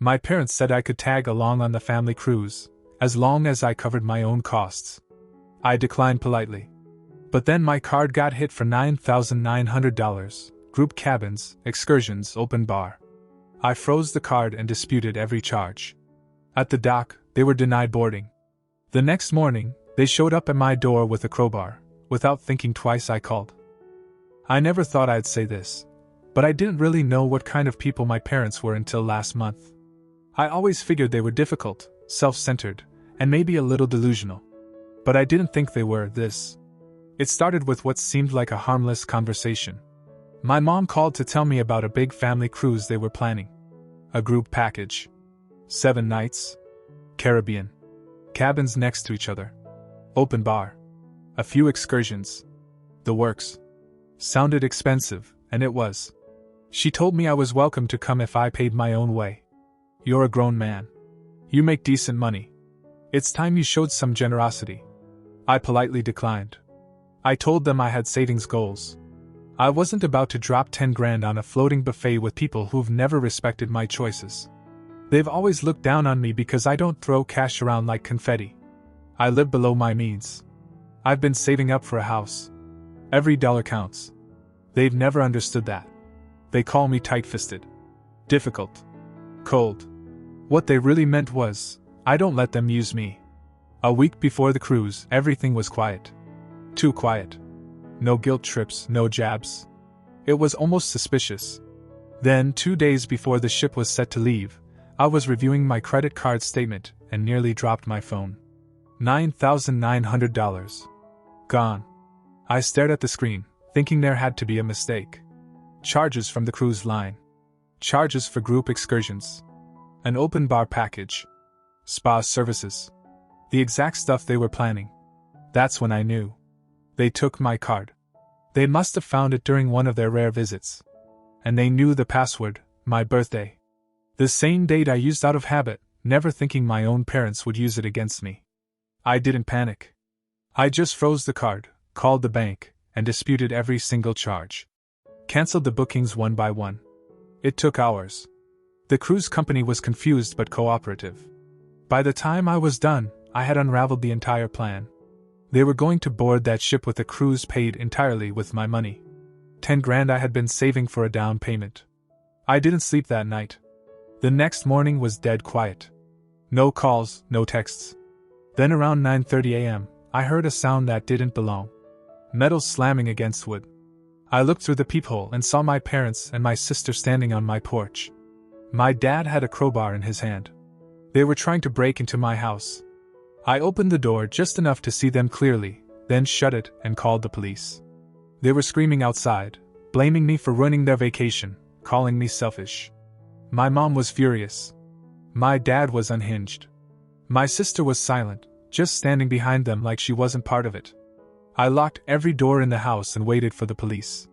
My parents said I could tag along on the family cruise, as long as I covered my own costs. I declined politely. But then my card got hit for $9,900, group cabins, excursions, open bar. I froze the card and disputed every charge. At the dock, they were denied boarding. The next morning, they showed up at my door with a crowbar. Without thinking twice, I called. I never thought I'd say this, but I didn't really know what kind of people my parents were until last month. I always figured they were difficult, self-centered, and maybe a little delusional. But I didn't think they were this. It started with what seemed like a harmless conversation. My mom called to tell me about a big family cruise they were planning. A group package. 7 nights. Caribbean. Cabins next to each other. Open bar. A few excursions. The works. Sounded expensive, and it was. She told me I was welcome to come if I paid my own way. You're a grown man. You make decent money. It's time you showed some generosity. I politely declined. I told them I had savings goals. I wasn't about to drop 10 grand on a floating buffet with people who've never respected my choices. They've always looked down on me because I don't throw cash around like confetti. I live below my means. I've been saving up for a house. Every dollar counts. They've never understood that. They call me tight-fisted. Difficult. Cold. What they really meant was, I don't let them use me. A week before the cruise, everything was quiet. Too quiet. No guilt trips, no jabs. It was almost suspicious. Then, 2 days before the ship was set to leave, I was reviewing my credit card statement and nearly dropped my phone. $9,900. Gone. I stared at the screen, thinking there had to be a mistake. Charges from the cruise line. Charges for group excursions. An open bar package. Spa services. The exact stuff they were planning. That's when I knew. They took my card. They must have found it during one of their rare visits. And they knew the password, my birthday. The same date I used out of habit, never thinking my own parents would use it against me. I didn't panic. I just froze the card, called the bank, and disputed every single charge. Cancelled the bookings one by one. It took hours. The cruise company was confused but cooperative. By the time I was done, I had unraveled the entire plan. They were going to board that ship with a cruise paid entirely with my money. 10 grand I had been saving for a down payment. I didn't sleep that night. The next morning was dead quiet. No calls, no texts. Then around 9:30 a.m., I heard a sound that didn't belong. Metal slamming against wood. I looked through the peephole and saw my parents and my sister standing on my porch. My dad had a crowbar in his hand. They were trying to break into my house. I opened the door just enough to see them clearly, then shut it and called the police. They were screaming outside, blaming me for ruining their vacation, calling me selfish. My mom was furious. My dad was unhinged. My sister was silent, just standing behind them like she wasn't part of it. I locked every door in the house and waited for the police.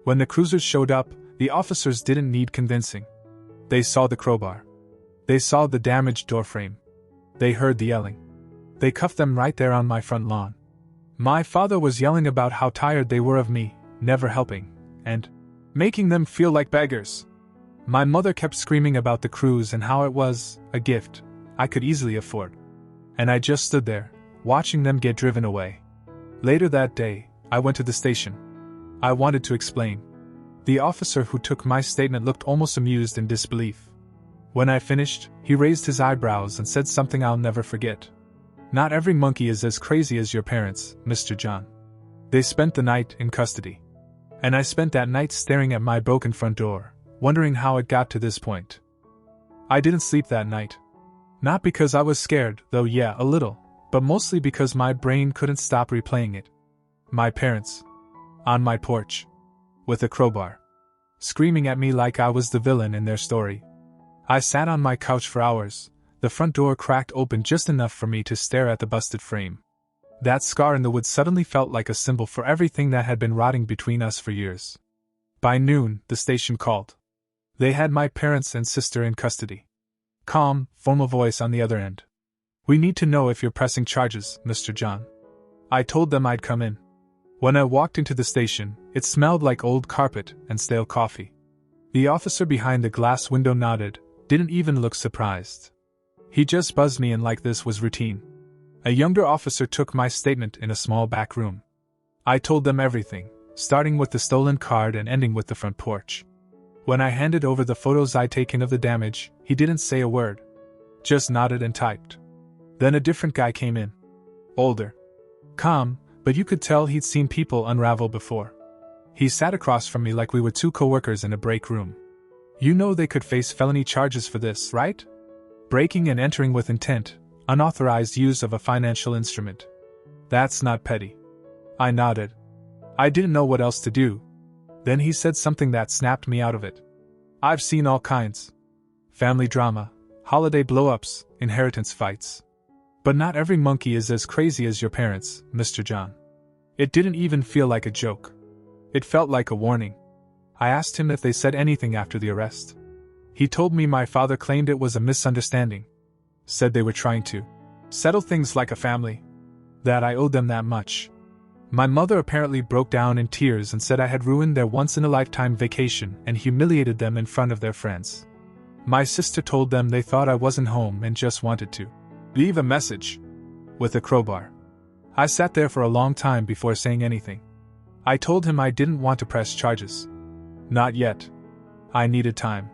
When the cruisers showed up, the officers didn't need convincing. They saw the crowbar. They saw the damaged doorframe. They heard the yelling. They cuffed them right there on my front lawn. My father was yelling about how tired they were of me, never helping, and making them feel like beggars. My mother kept screaming about the cruise and how it was a gift I could easily afford. And I just stood there, watching them get driven away. Later that day, I went to the station. I wanted to explain. The officer who took my statement looked almost amused in disbelief. When I finished, he raised his eyebrows and said something I'll never forget. Not every monkey is as crazy as your parents, Mr. John. They spent the night in custody. And I spent that night staring at my broken front door, wondering how it got to this point. I didn't sleep that night. Not because I was scared, though yeah, a little, but mostly because my brain couldn't stop replaying it. My parents. On my porch. With a crowbar. Screaming at me like I was the villain in their story. I sat on my couch for hours. The front door cracked open just enough for me to stare at the busted frame. That scar in the wood suddenly felt like a symbol for everything that had been rotting between us for years. By noon, the station called. They had my parents and sister in custody. Calm, formal voice on the other end. "We need to know if you're pressing charges, Mr. John." I told them I'd come in. When I walked into the station, it smelled like old carpet and stale coffee. The officer behind the glass window nodded, didn't even look surprised. He just buzzed me in like this was routine. A younger officer took my statement in a small back room. I told them everything, starting with the stolen card and ending with the front porch. When I handed over the photos I'd taken of the damage, he didn't say a word. Just nodded and typed. Then a different guy came in. Older. Calm, but you could tell he'd seen people unravel before. He sat across from me like we were two coworkers in a break room. You know they could face felony charges for this, right? Breaking and entering with intent, unauthorized use of a financial instrument. That's not petty. I nodded. I didn't know what else to do. Then he said something that snapped me out of it. I've seen all kinds. Family drama, holiday blow-ups, inheritance fights. But not every monkey is as crazy as your parents, Mr. John. It didn't even feel like a joke. It felt like a warning. I asked him if they said anything after the arrest. He told me my father claimed it was a misunderstanding. Said they were trying to settle things like a family. That I owed them that much. My mother apparently broke down in tears and said I had ruined their once-in-a-lifetime vacation and humiliated them in front of their friends. My sister told them they thought I wasn't home and just wanted to leave a message with a crowbar. I sat there for a long time before saying anything. I told him I didn't want to press charges. Not yet. I needed time.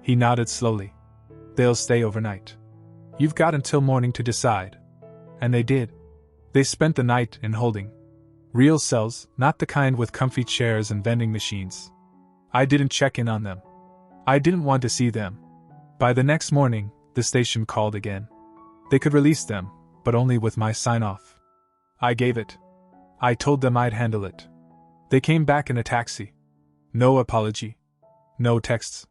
He nodded slowly. They'll stay overnight. You've got until morning to decide. And they did. They spent the night in holding. Real cells, not the kind with comfy chairs and vending machines. I didn't check in on them. I didn't want to see them. By the next morning, the station called again. They could release them, but only with my sign-off. I gave it. I told them I'd handle it. They came back in a taxi. No apology. No texts.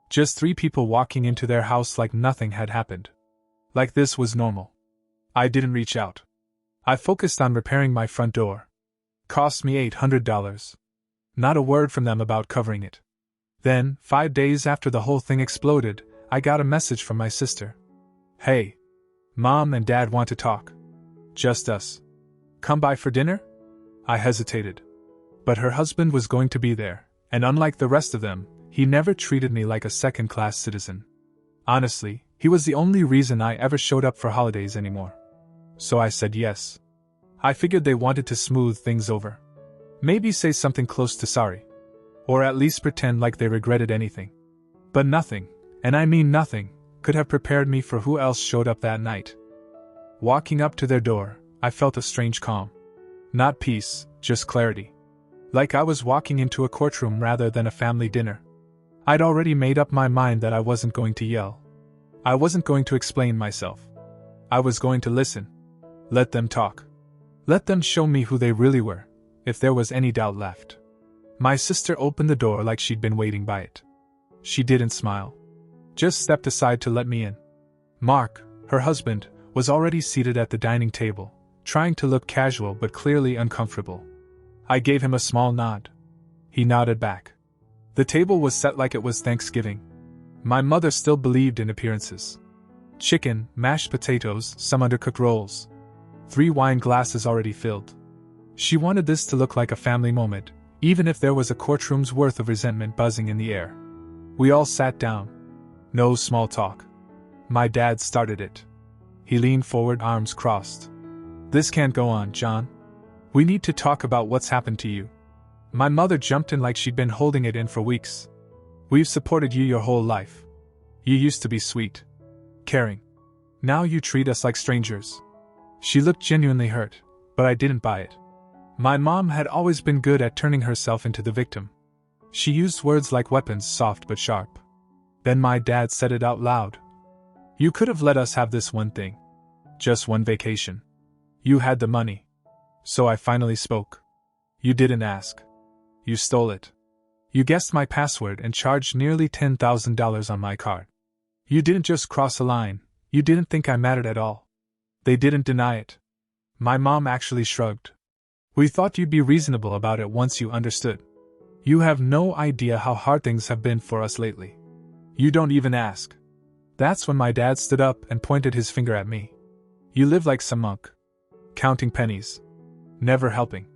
Just 3 people walking into their house like nothing had happened. Like this was normal. I didn't reach out. I focused on repairing my front door. Cost me $800. Not a word from them about covering it. Then, 5 days after the whole thing exploded, I got a message from my sister. Hey. Mom and Dad want to talk. Just us. Come by for dinner? I hesitated. But her husband was going to be there, and unlike the rest of them, he never treated me like a second-class citizen. Honestly, he was the only reason I ever showed up for holidays anymore. So I said yes. I figured they wanted to smooth things over. Maybe say something close to sorry. Or at least pretend like they regretted anything. But nothing, and I mean nothing, could have prepared me for who else showed up that night. Walking up to their door, I felt a strange calm. Not peace, just clarity. Like I was walking into a courtroom rather than a family dinner. I'd already made up my mind that I wasn't going to yell. I wasn't going to explain myself. I was going to listen. Let them talk. Let them show me who they really were, if there was any doubt left. My sister opened the door like she'd been waiting by it. She didn't smile. Just stepped aside to let me in. Mark, her husband, was already seated at the dining table, trying to look casual but clearly uncomfortable. I gave him a small nod. He nodded back. The table was set like it was Thanksgiving. My mother still believed in appearances. Chicken, mashed potatoes, some undercooked rolls. 3 wine glasses already filled. She wanted this to look like a family moment, even if there was a courtroom's worth of resentment buzzing in the air. We all sat down. No small talk. My dad started it. He leaned forward, arms crossed. This can't go on, John. We need to talk about what's happened to you. My mother jumped in like she'd been holding it in for weeks. We've supported you your whole life. You used to be sweet. Caring. Now you treat us like strangers. She looked genuinely hurt, but I didn't buy it. My mom had always been good at turning herself into the victim. She used words like weapons, soft but sharp. Then my dad said it out loud. You could have let us have this one thing. Just one vacation. You had the money. So I finally spoke. You didn't ask. You stole it. You guessed my password and charged nearly $10,000 on my card. You didn't just cross a line, you didn't think I mattered at all. They didn't deny it. My mom actually shrugged. We thought you'd be reasonable about it once you understood. You have no idea how hard things have been for us lately. You don't even ask. That's when my dad stood up and pointed his finger at me. You live like some monk. Counting pennies. Never helping.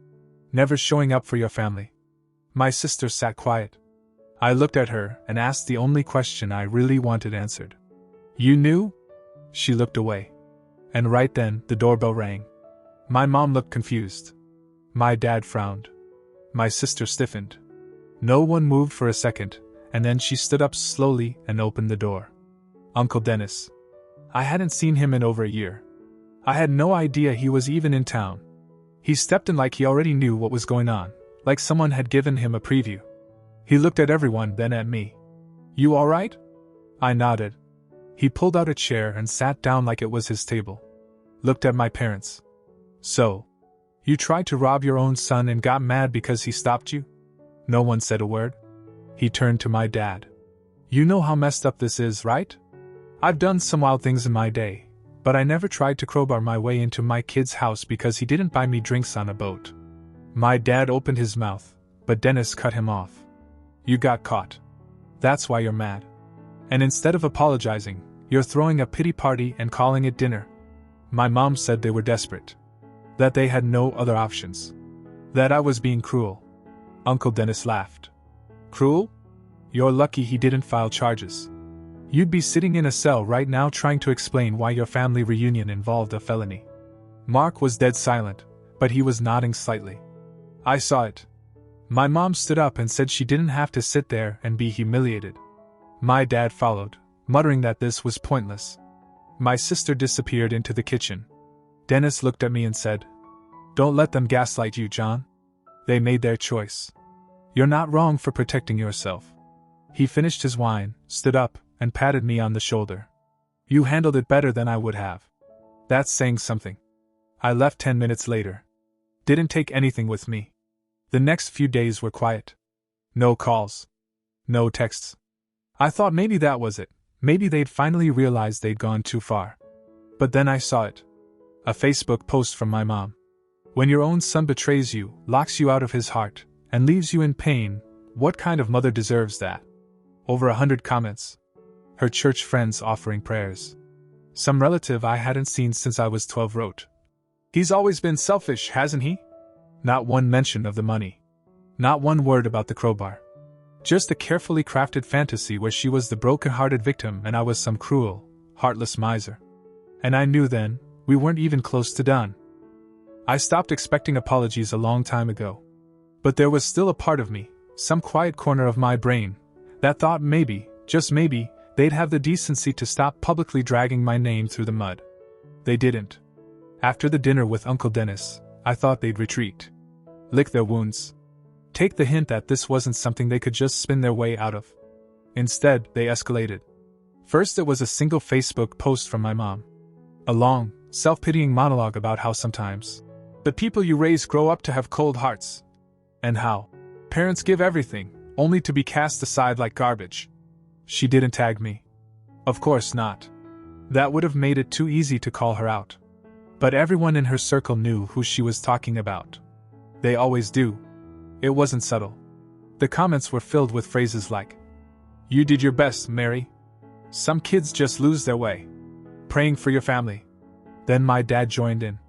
Never showing up for your family. My sister sat quiet. I looked at her and asked the only question I really wanted answered. You knew? She looked away. And right then, the doorbell rang. My mom looked confused. My dad frowned. My sister stiffened. No one moved for a second, and then she stood up slowly and opened the door. Uncle Dennis. I hadn't seen him in over a year. I had no idea he was even in town. He stepped in like he already knew what was going on, like someone had given him a preview. He looked at everyone, then at me. You all right? I nodded. He pulled out a chair and sat down like it was his table. Looked at my parents. So, you tried to rob your own son and got mad because he stopped you? No one said a word. He turned to my dad. You know how messed up this is, right? I've done some wild things in my day, but I never tried to crowbar my way into my kid's house because he didn't buy me drinks on a boat. My dad opened his mouth, but Dennis cut him off. You got caught. That's why you're mad. And instead of apologizing, you're throwing a pity party and calling it dinner. My mom said they were desperate. That they had no other options. That I was being cruel. Uncle Dennis laughed. Cruel? You're lucky he didn't file charges. You'd be sitting in a cell right now trying to explain why your family reunion involved a felony. Mark was dead silent, but he was nodding slightly. I saw it. My mom stood up and said she didn't have to sit there and be humiliated. My dad followed, muttering that this was pointless. My sister disappeared into the kitchen. Dennis looked at me and said, Don't let them gaslight you, John. They made their choice. You're not wrong for protecting yourself. He finished his wine, stood up, and patted me on the shoulder. You handled it better than I would have. That's saying something. I left 10 minutes later. Didn't take anything with me. The next few days were quiet. No calls. No texts. I thought maybe that was it. Maybe they'd finally realized they'd gone too far. But then I saw it. A Facebook post from my mom. When your own son betrays you, locks you out of his heart, and leaves you in pain, what kind of mother deserves that? Over 100 comments. Her church friends offering prayers. Some relative I hadn't seen since I was 12 wrote. He's always been selfish, hasn't he? Not one mention of the money. Not one word about the crowbar. Just a carefully crafted fantasy where she was the broken-hearted victim and I was some cruel, heartless miser. And I knew then, we weren't even close to done. I stopped expecting apologies a long time ago. But there was still a part of me, some quiet corner of my brain, that thought maybe, just maybe, they'd have the decency to stop publicly dragging my name through the mud. They didn't. After the dinner with Uncle Dennis, I thought they'd retreat. Lick their wounds. Take the hint that this wasn't something they could just spin their way out of. Instead, they escalated. First, it was a single Facebook post from my mom. A long, self-pitying monologue about how sometimes the people you raise grow up to have cold hearts. And how parents give everything, only to be cast aside like garbage. She didn't tag me. Of course not. That would have made it too easy to call her out. But everyone in her circle knew who she was talking about. They always do. It wasn't subtle. The comments were filled with phrases like, You did your best, Mary. Some kids just lose their way. Praying for your family. Then my dad joined in.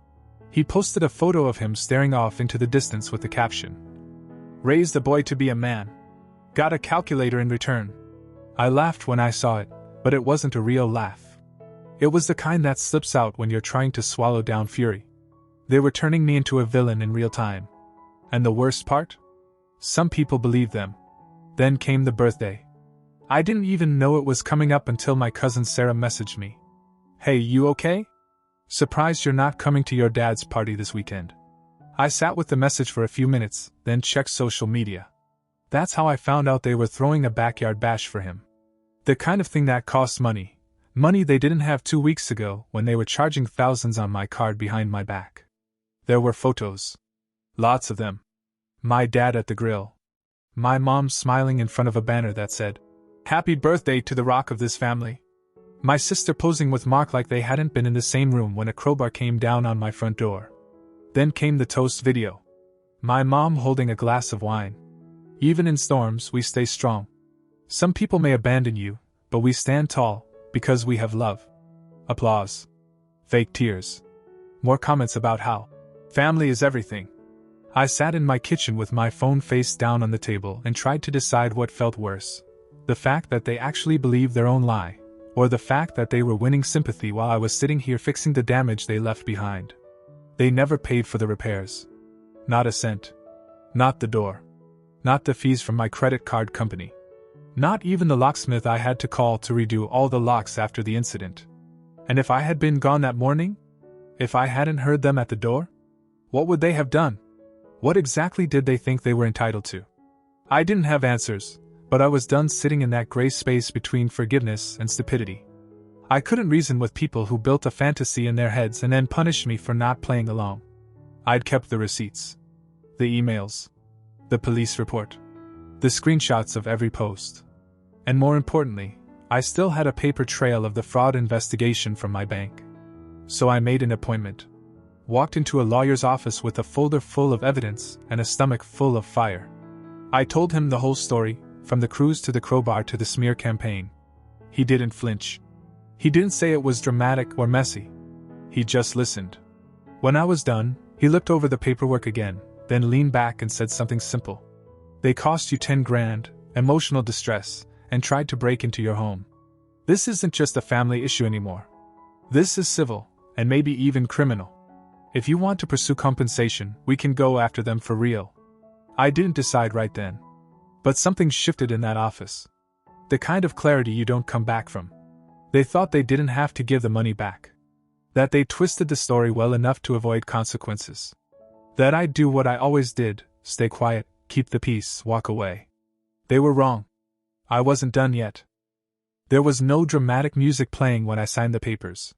He posted a photo of him staring off into the distance with the caption, Raised a boy to be a man. Got a calculator in return. I laughed when I saw it, but it wasn't a real laugh. It was the kind that slips out when you're trying to swallow down fury. They were turning me into a villain in real time. And the worst part? Some people believed them. Then came the birthday. I didn't even know it was coming up until my cousin Sarah messaged me. Hey, you okay? Surprised you're not coming to your dad's party this weekend. I sat with the message for a few minutes, then checked social media. That's how I found out they were throwing a backyard bash for him. The kind of thing that costs money. Money they didn't have 2 weeks ago when they were charging thousands on my card behind my back. There were photos. Lots of them. My dad at the grill. My mom smiling in front of a banner that said, Happy birthday to the rock of this family. My sister posing with Mark like they hadn't been in the same room when a crowbar came down on my front door. Then came the toast video. My mom holding a glass of wine. Even in storms, we stay strong. Some people may abandon you, but we stand tall, because we have love. Applause. Fake tears. More comments about how family is everything. I sat in my kitchen with my phone face down on the table and tried to decide what felt worse: the fact that they actually believed their own lie, or the fact that they were winning sympathy while I was sitting here fixing the damage they left behind. They never paid for the repairs. Not a cent. Not the door. Not the fees from my credit card company. Not even the locksmith I had to call to redo all the locks after the incident. And if I had been gone that morning? If I hadn't heard them at the door? What would they have done? What exactly did they think they were entitled to? I didn't have answers, but I was done sitting in that gray space between forgiveness and stupidity. I couldn't reason with people who built a fantasy in their heads and then punished me for not playing along. I'd kept the receipts, the emails, the police report, the screenshots of every post. And more importantly, I still had a paper trail of the fraud investigation from my bank. So I made an appointment. Walked into a lawyer's office with a folder full of evidence and a stomach full of fire. I told him the whole story, from the cruise to the crowbar to the smear campaign. He didn't flinch. He didn't say it was dramatic or messy. He just listened. When I was done, he looked over the paperwork again, then leaned back and said something simple. They cost you 10 grand, emotional distress, and tried to break into your home. This isn't just a family issue anymore. This is civil, and maybe even criminal. If you want to pursue compensation, we can go after them for real. I didn't decide right then. But something shifted in that office. The kind of clarity you don't come back from. They thought they didn't have to give the money back. That they twisted the story well enough to avoid consequences. That I'd do what I always did: stay quiet, keep the peace, walk away. They were wrong. I wasn't done yet. There was no dramatic music playing when I signed the papers.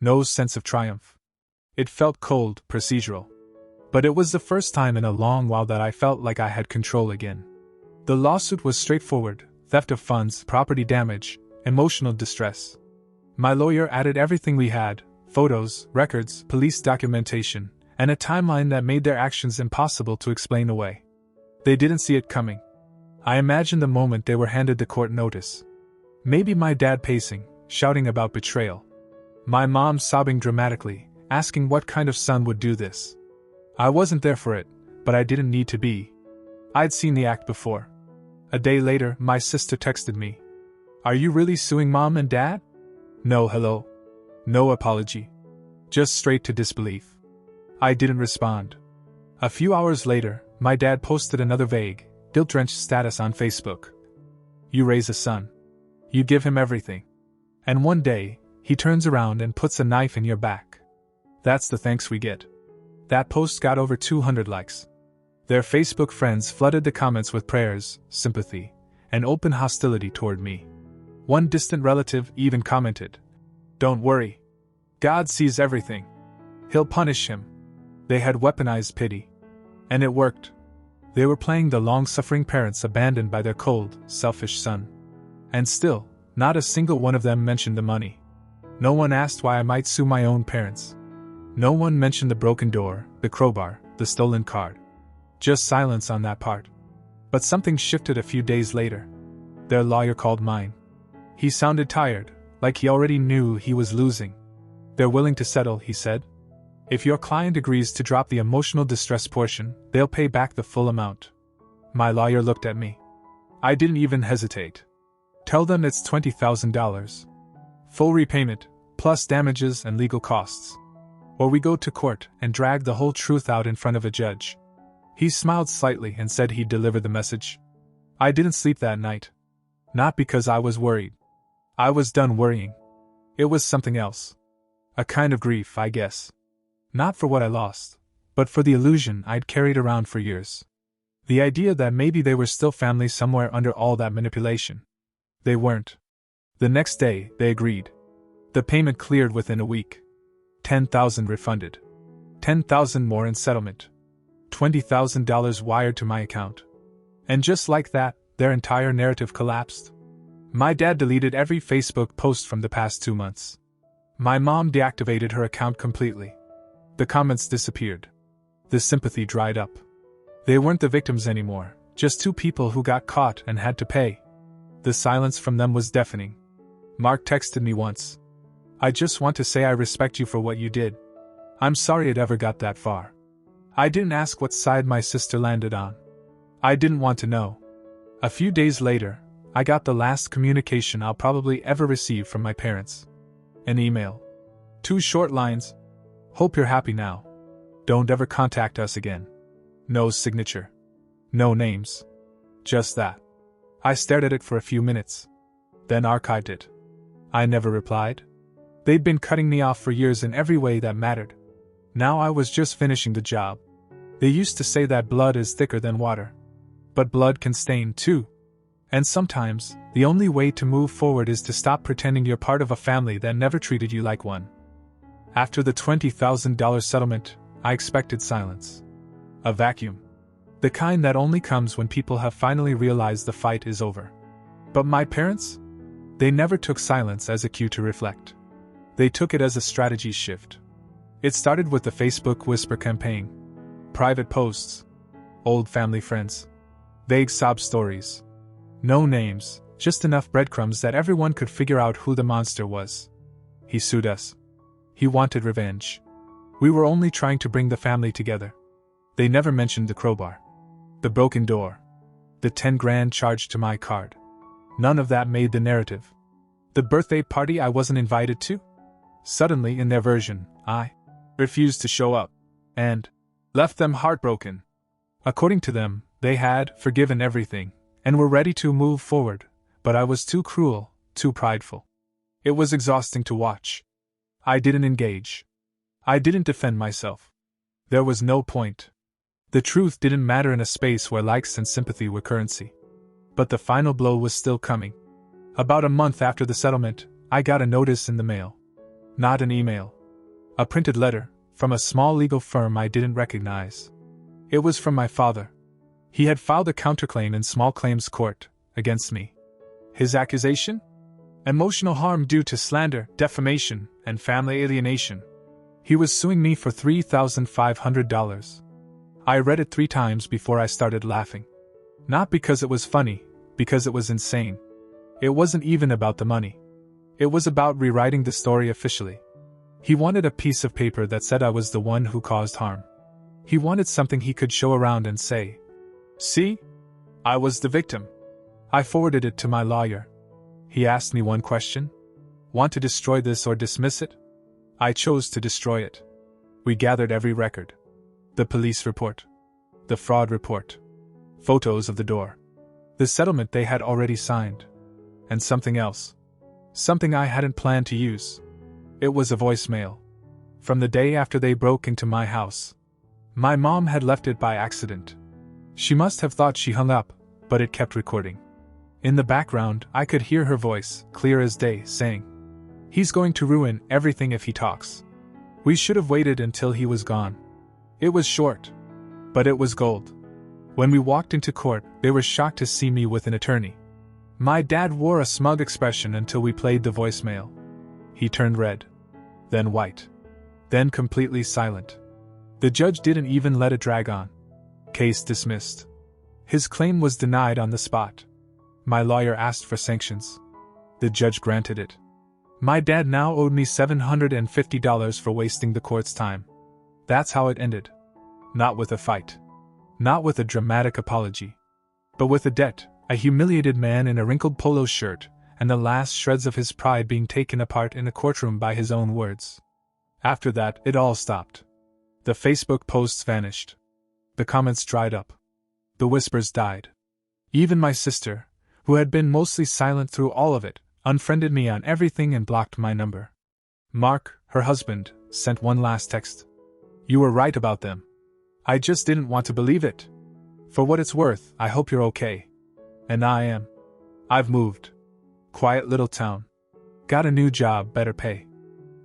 No sense of triumph. It felt cold, procedural. But it was the first time in a long while that I felt like I had control again. The lawsuit was straightforward: theft of funds, property damage, emotional distress. My lawyer added everything we had: photos, records, police documentation, and a timeline that made their actions impossible to explain away. They didn't see it coming. I imagined the moment they were handed the court notice. Maybe my dad pacing, shouting about betrayal. My mom sobbing dramatically, asking what kind of son would do this. I wasn't there for it, but I didn't need to be. I'd seen the act before. A day later, my sister texted me. "Are you really suing mom and dad?" No hello. No apology. Just straight to disbelief. I didn't respond. A few hours later, my dad posted another vague, guilt-drenched status on Facebook. You raise a son. You give him everything. And one day, he turns around and puts a knife in your back. That's the thanks we get. That post got over 200 likes. Their Facebook friends flooded the comments with prayers, sympathy, and open hostility toward me. One distant relative even commented, "Don't worry. God sees everything. He'll punish him." They had weaponized pity. And it worked. They were playing the long-suffering parents abandoned by their cold, selfish son. And still, not a single one of them mentioned the money. No one asked why I might sue my own parents. No one mentioned the broken door, the crowbar, the stolen card. Just silence on that part. But something shifted a few days later. Their lawyer called mine. He sounded tired, like he already knew he was losing. "They're willing to settle," he said. "If your client agrees to drop the emotional distress portion, they'll pay back the full amount." My lawyer looked at me. I didn't even hesitate. "Tell them it's $20,000. Full repayment, plus damages and legal costs. Or we go to court and drag the whole truth out in front of a judge." He smiled slightly and said he'd deliver the message. I didn't sleep that night. Not because I was worried. I was done worrying. It was something else. A kind of grief, I guess. Not for what I lost, but for the illusion I'd carried around for years. The idea that maybe they were still family somewhere under all that manipulation. They weren't. The next day, they agreed. The payment cleared within a week. $10,000 refunded. $10,000 more in settlement. $20,000 wired to my account. And just like that, their entire narrative collapsed. My dad deleted every Facebook post from the past 2 months. My mom deactivated her account completely. The comments disappeared. The sympathy dried up. They weren't the victims anymore, just two people who got caught and had to pay. The silence from them was deafening. Mark texted me once. "I just want to say I respect you for what you did. I'm sorry it ever got that far." I didn't ask what side my sister landed on. I didn't want to know. A few days later, I got the last communication I'll probably ever receive from my parents. An email. 2 short lines. Hope you're happy now. Don't ever contact us again. No signature. No names. Just that. I stared at it for a few minutes. Then archived it. I never replied. They'd been cutting me off for years in every way that mattered. Now I was just finishing the job. They used to say that blood is thicker than water. But blood can stain too. And sometimes, the only way to move forward is to stop pretending you're part of a family that never treated you like one. After the $20,000 settlement, I expected silence. A vacuum. The kind that only comes when people have finally realized the fight is over. But my parents? They never took silence as a cue to reflect. They took it as a strategy shift. It started with the Facebook Whisper campaign. Private posts. Old family friends. Vague sob stories. No names, just enough breadcrumbs that everyone could figure out who the monster was. He sued us. He wanted revenge. We were only trying to bring the family together. They never mentioned the crowbar. The broken door. The 10 grand charged to my card. None of that made the narrative. The birthday party I wasn't invited to? Suddenly, in their version, I refused to show up. And left them heartbroken. According to them, they had forgiven everything, and were ready to move forward, but I was too cruel, too prideful. It was exhausting to watch. I didn't engage. I didn't defend myself. There was no point. The truth didn't matter in a space where likes and sympathy were currency. But the final blow was still coming. About a month after the settlement, I got a notice in the mail. Not an email. A printed letter, from a small legal firm I didn't recognize. It was from my father. He had filed a counterclaim in small claims court against me. His accusation? Emotional harm due to slander, defamation, and family alienation. He was suing me for $3,500. I read it 3 times before I started laughing. Not because it was funny, because it was insane. It wasn't even about the money. It was about rewriting the story officially. He wanted a piece of paper that said I was the one who caused harm. He wanted something he could show around and say, "See? I was the victim." I forwarded it to my lawyer. He asked me one question. Want to destroy this or dismiss it? I chose to destroy it. We gathered every record. The police report. The fraud report. Photos of the door. The settlement they had already signed. And something else. Something I hadn't planned to use. It was a voicemail. From the day after they broke into my house. My mom had left it by accident. She must have thought she hung up, but it kept recording. In the background, I could hear her voice, clear as day, saying, "He's going to ruin everything if he talks. We should have waited until he was gone." It was short, but it was gold. When we walked into court, they were shocked to see me with an attorney. My dad wore a smug expression until we played the voicemail. He turned red, then white, then completely silent. The judge didn't even let it drag on. Case dismissed. His claim was denied on the spot. My lawyer asked for sanctions. The judge granted it. My dad now owed me $750 for wasting the court's time. That's how it ended. Not with a fight. Not with a dramatic apology. But with a debt, a humiliated man in a wrinkled polo shirt, and the last shreds of his pride being taken apart in a courtroom by his own words. After that, it all stopped. The Facebook posts vanished. The comments dried up. The whispers died. Even my sister, who had been mostly silent through all of it, unfriended me on everything and blocked my number. Mark, her husband, sent one last text. "You were right about them. I just didn't want to believe it. For what it's worth, I hope you're okay." And I am. I've moved. Quiet little town. Got a new job, better pay.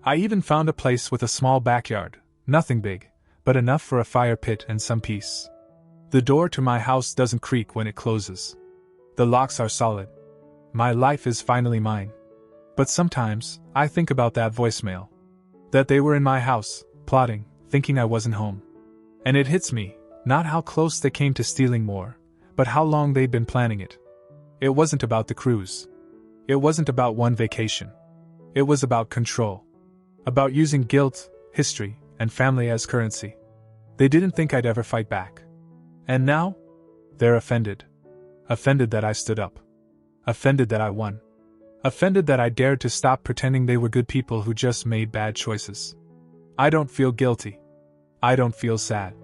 I even found a place with a small backyard, nothing big, but enough for a fire pit and some peace. The door to my house doesn't creak when it closes. The locks are solid. My life is finally mine. But sometimes, I think about that voicemail. That they were in my house, plotting, thinking I wasn't home. And it hits me, not how close they came to stealing more, but how long they'd been planning it. It wasn't about the cruise. It wasn't about one vacation. It was about control. About using guilt, history, and family as currency. They didn't think I'd ever fight back. And now? They're offended. Offended that I stood up. Offended that I won. Offended that I dared to stop pretending they were good people who just made bad choices. I don't feel guilty. I don't feel sad.